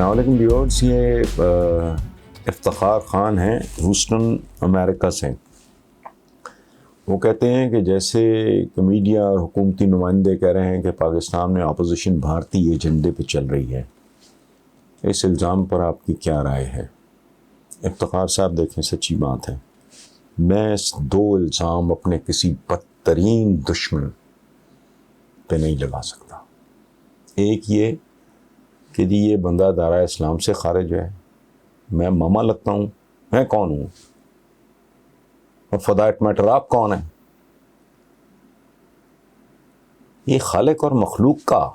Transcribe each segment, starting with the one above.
السلام علیکم ویورز، یہ افتخار خان ہیں ہیوسٹن امریکہ سے۔ وہ کہتے ہیں کہ جیسے میڈیا اور حکومتی نمائندے کہہ رہے ہیں کہ پاکستان میں اپوزیشن بھارتی ایجنڈے پہ چل رہی ہے، اس الزام پر آپ کی کیا رائے ہے؟ افتخار صاحب دیکھیں، سچی بات ہے، میں اس دو الزام اپنے کسی بدترین دشمن پہ نہیں لگا سکتا۔ ایک یہ کہ جی یہ بندہ دائرہ اسلام سے خارج ہے، میں ماما لگتا ہوں، میں کون ہوں؟ اور فار دیٹ میٹر آپ کون ہیں؟ یہ خالق اور مخلوق کا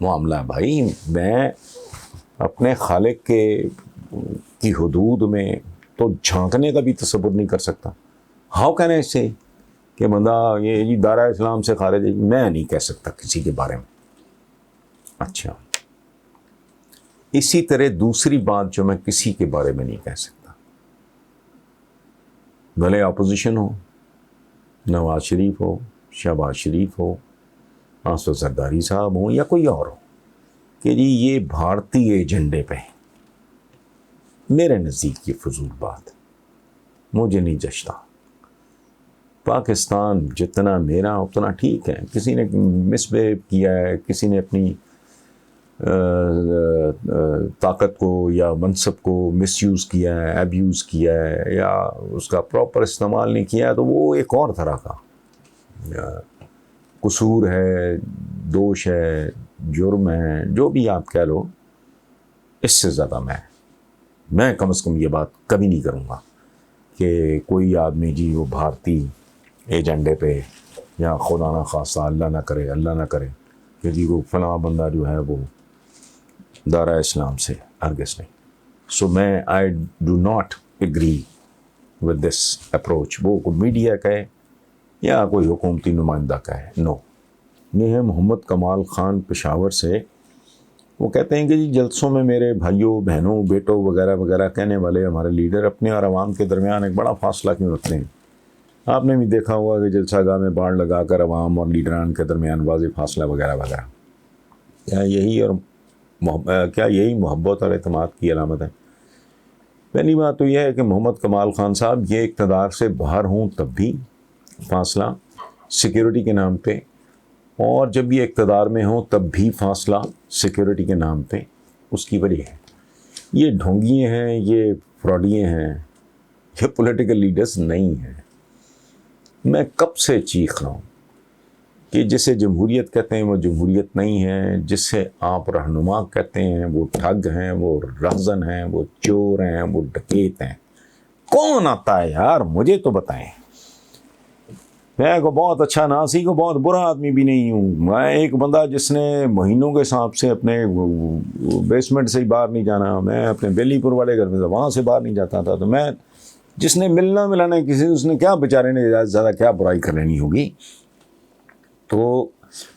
معاملہ ہے بھائی۔ میں اپنے خالق کی حدود میں تو جھانکنے کا بھی تصور نہیں کر سکتا۔ ہاؤ کین آئی سے کہ بندہ یہ جی دائرہ اسلام سے خارج ہے، میں نہیں کہہ سکتا کسی کے بارے میں۔ اچھا، اسی طرح دوسری بات جو میں کسی کے بارے میں نہیں کہہ سکتا، بھلے اپوزیشن ہو، نواز شریف ہو، شہباز شریف ہو، آصف زرداری صاحب ہوں یا کوئی اور ہو، کہ جی یہ بھارتی ایجنڈے پہ، میرے نزدیک یہ فضول بات مجھے نہیں جچتا۔ پاکستان جتنا میرا اتنا ٹھیک ہے، کسی نے مس بہیو کیا ہے، کسی نے اپنی طاقت کو یا منصب کو مس یوز کیا ہے، ایبیوز کیا ہے، یا اس کا پراپر استعمال نہیں کیا ہے، تو وہ ایک اور طرح کا قصور ہے، دوش ہے، جرم ہے، جو بھی آپ کہہ لو۔ اس سے زیادہ میں کم از کم یہ بات کبھی نہیں کروں گا کہ کوئی آدمی جی وہ بھارتی ایجنڈے پہ، یا خدا نہ خواستہ اللہ نہ کرے کہ جی وہ فلاں بندہ جو ہے وہ دائرہ اسلام سے، ہرگز نہیں۔ سو میں I do not agree with this approach, وہ کوئی میڈیا کہے یا کوئی حکومتی نمائندہ کہے، نو۔ یہ ہے محمد کمال خان پشاور سے۔ وہ کہتے ہیں کہ جی جلسوں میں میرے بھائیوں، بہنوں، بیٹوں وغیرہ وغیرہ کہنے والے ہمارے لیڈر اپنے اور عوام کے درمیان ایک بڑا فاصلہ کیوں رکھتے ہیں؟ آپ نے بھی دیکھا ہوگا کہ جلسہ گاہ میں باڑ لگا کر عوام اور لیڈران کے درمیان واضح فاصلہ وغیرہ وغیرہ، کیا یہی محبت اور اعتماد کی علامت ہے؟ پہلی بات تو یہ ہے کہ محمد کمال خان صاحب، یہ اقتدار سے باہر ہوں تب بھی فاصلہ سیکیورٹی کے نام پہ، اور جب یہ اقتدار میں ہوں تب بھی فاصلہ سیکیورٹی کے نام پہ۔ اس کی وجہ ہے یہ ڈھونگیے ہیں، یہ فراڈیے ہیں، یہ پولیٹیکل لیڈرز نہیں ہیں۔ میں کب سے چیخ رہا ہوں کہ جسے جمہوریت کہتے ہیں وہ جمہوریت نہیں ہے، جسے آپ رہنما کہتے ہیں وہ ٹھگ ہیں، وہ رہزن ہیں، وہ چور ہیں، وہ ڈکیت ہیں۔ کون آتا ہے یار؟ مجھے تو بتائیں۔ میں کو بہت اچھا ناسی کو بہت برا آدمی بھی نہیں ہوں۔ میں ایک بندہ جس نے مہینوں کے حساب سے اپنے بیسمنٹ سے ہی باہر نہیں جانا، میں اپنے بیلی پور والے گھر میں وہاں سے باہر نہیں جاتا تھا، تو میں جس نے ملنا ملانا کسی، اس نے کیا بیچارے نے زیادہ کیا برائی کر لینی ہوگی؟ تو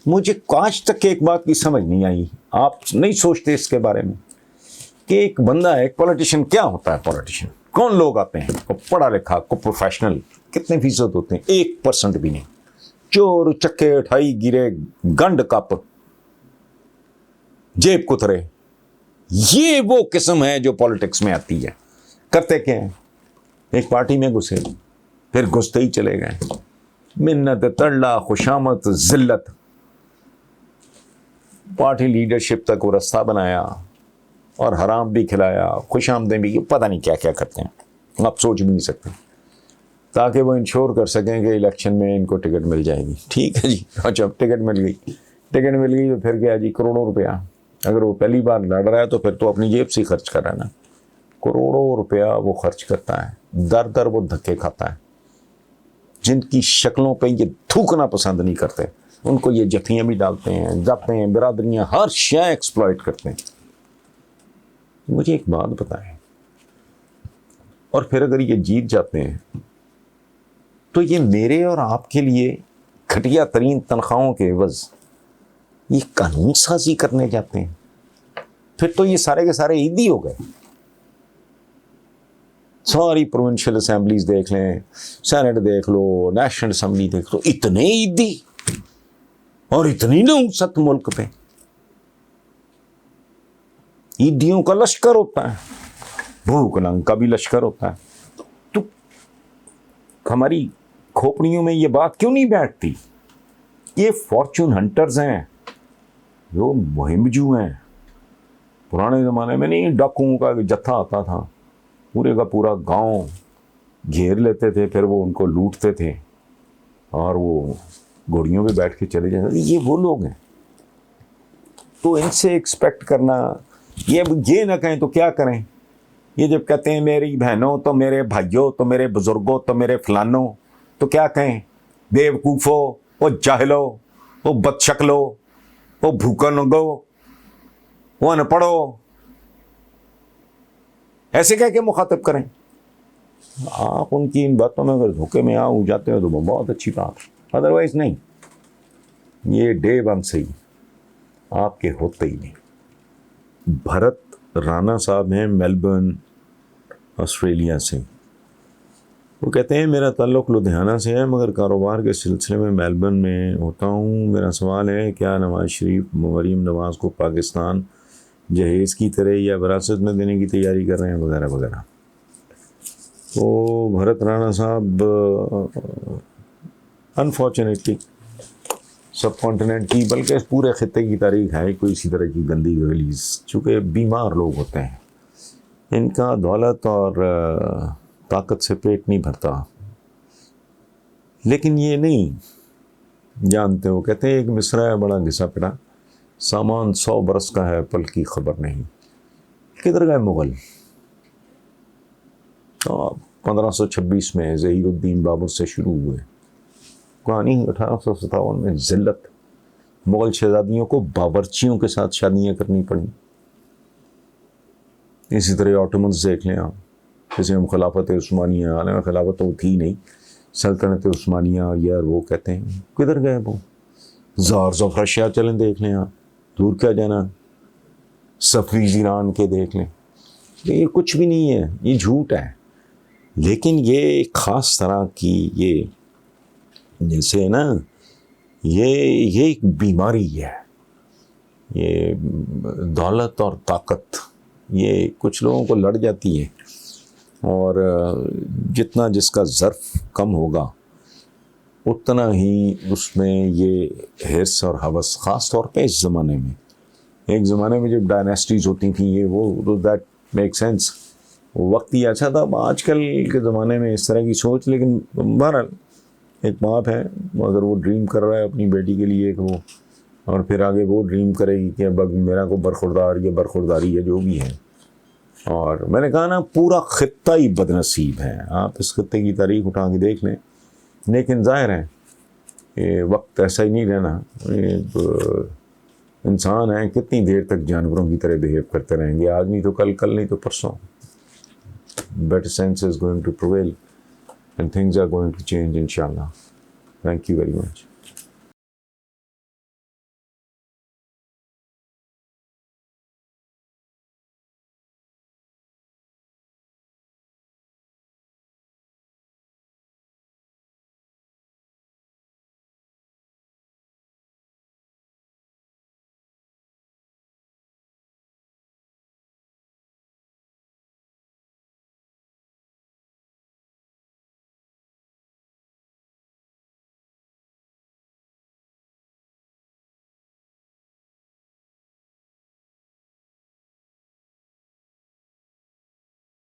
مجھے آج تک ایک بات کی سمجھ نہیں آئی، آپ نہیں سوچتے اس کے بارے میں کہ ایک بندہ ہے، ایک پولیٹیشین کیا ہوتا ہے؟ پولیٹیشین کون لوگ آتے ہیں؟ کو پڑھا لکھا، کو پروفیشنل، کتنے فیصد ہوتے ہیں؟ 1% بھی نہیں۔ چور چکے اٹھائی گرے، گنڈ کپ، جیب کترے، یہ وہ قسم ہے جو پولیٹکس میں آتی ہے۔ کرتے کیا ہیں؟ ایک پارٹی میں گھسے، پھر گھستے ہی چلے گئے، منت تڑلا، خوشامت، ذلت، پارٹی لیڈرشپ تک وہ رستہ بنایا اور حرام بھی کھلایا، خوش آمدیں بھی، پتہ نہیں کیا کیا کرتے ہیں، آپ سوچ بھی نہیں سکتے، تاکہ وہ انشور کر سکیں کہ الیکشن میں ان کو ٹکٹ مل جائے گی۔ ٹھیک ہے جی، اچھا ٹکٹ مل گئی تو پھر کیا جی؟ کروڑوں روپیہ، اگر وہ پہلی بار لڑ رہا ہے تو پھر تو اپنی جیب سے خرچ کر رہا ہے نا، کروڑوں روپیہ وہ خرچ کرتا ہے، در در وہ دھکے کھاتا ہے۔ جن کی شکلوں پہ یہ تھوکنا پسند نہیں کرتے، ان کو یہ جتھیاں بھی ڈالتے ہیں، جاتے ہیں، برادریاں، ہر شے ایکسپلائٹ کرتے ہیں۔ مجھے ایک بات بتائیں، اور پھر اگر یہ جیت جاتے ہیں تو یہ میرے اور آپ کے لیے گھٹیا ترین تنخواہوں کے عوض یہ قانون سازی کرنے جاتے ہیں، پھر تو یہ سارے کے سارے عیدی ہو گئے۔ ساری پروونشل اسمبلیز دیکھ لیں، سینٹ دیکھ لو، نیشنل اسمبلی دیکھ لو، اتنے عیدی اور اتنی نحوست ملک پہ۔ عیدیوں کا لشکر ہوتا ہے, بھوک ننگ کا بھی لشکر ہوتا ہے. تو ہماری کھوپڑیوں میں یہ بات کیوں نہیں بیٹھتی؟ یہ فارچون ہنٹرز ہیں, جو مہم جو ہیں. پرانے زمانے میں نہیں ڈاکوؤں کا جتھا آتا تھا, پورے کا پورا گاؤں گھیر لیتے تھے, پھر وہ ان کو لوٹتے تھے اور وہ گھوڑیوں پہ بیٹھ کے چلے جاتے تھے. یہ وہ لوگ ہیں. تو ان سے ایکسپیکٹ کرنا, یہ نہ کہیں تو کیا کریں. یہ جب کہتے ہیں میری بہنوں تو میرے بھائیوں تو میرے بزرگوں تو میرے فلانوں, تو کیا کہیں؟ بیوقوفو, وہ جاہلو, وہ بدشکلو, وہ بھوکا ننگو, وہ ان پڑھو, ایسے کہہ کے مخاطب کریں. آپ ان کی ان باتوں میں اگر دھوکے میں جاتے ہو تو بہت اچھی بات, ادروائز نہیں. یہ ڈے ون سے ہی آپ کے ہوتے ہی نہیں. بھرت رانا صاحب ہیں میلبرن آسٹریلیا سے. وہ کہتے ہیں میرا تعلق لدھیانہ سے ہے مگر کاروبار کے سلسلے میں میلبرن میں ہوتا ہوں. میرا سوال ہے کیا نواز شریف مریم نواز کو پاکستان جہیز کی طرح یا وراثت میں دینے کی تیاری کر رہے ہیں وغیرہ وغیرہ. تو بھرت رانا صاحب انفارچونیٹلی سب کانٹیننٹ کی بلکہ پورے خطے کی تاریخ ہے کوئی اسی طرح کی گندی گلیز, چونکہ بیمار لوگ ہوتے ہیں, ان کا دولت اور طاقت سے پیٹ نہیں بھرتا. لیکن یہ نہیں جانتے, وہ کہتے ہیں ایک مصرع ہے بڑا گھسا پڑا, سامان 100 برس کا ہے پل کی خبر نہیں. کدھر گئے مغل؟ 1526 میں ظہیر الدین بابر سے شروع ہوئے کہانی. 1857 میں ذلت, مغل شہزادیوں کو باورچیوں کے ساتھ شادیاں کرنی پڑیں. اسی طرح آٹومنز دیکھ لیں آپ, جیسے ہم خلافت عثمانیہ, حالانکہ خلافت تو تھی نہیں, سلطنت عثمانیہ یہ وہ کہتے ہیں, کدھر گئے وہ؟ زارز آف رشیا چلیں دیکھ لیں آپ, دور کیا جانا. صفوی ایران کے دیکھ لیں, یہ کچھ بھی نہیں ہے, یہ جھوٹ ہے. لیکن یہ ایک خاص طرح کی یہ جیسے نا یہ ایک بیماری ہے, یہ دولت اور طاقت یہ کچھ لوگوں کو لڑ جاتی ہے, اور جتنا جس کا ظرف کم ہوگا اتنا ہی اس میں یہ حرص اور ہوس, خاص طور پہ اس زمانے میں. ایک زمانے میں جب ڈائنیسٹیز ہوتی تھیں یہ وہ دیٹ میک سینس, وقت ہی اچھا تھا. آج کل کے زمانے میں اس طرح کی سوچ, لیکن بہرحال ایک باپ ہے اگر وہ ڈریم کر رہا ہے اپنی بیٹی کے لیے کہ وہ, اور پھر آگے وہ ڈریم کرے گی کہ اب میرا کو برخوردار یا برخورداری ہے جو بھی ہے. اور میں نے کہا نا پورا خطہ ہی بدنصیب ہے, آپ اس خطے کی تاریخ اٹھا کے دیکھ لیں. لیکن ظاہر ہے یہ وقت ایسا ہی نہیں رہنا, انسان ہیں کتنی دیر تک جانوروں کی طرح بیہیو کرتے رہیں گے, آج نہیں تو کل, کل نہیں تو پرسوں. Better sense is going to prevail and things are going to change inshallah. Thank you very much.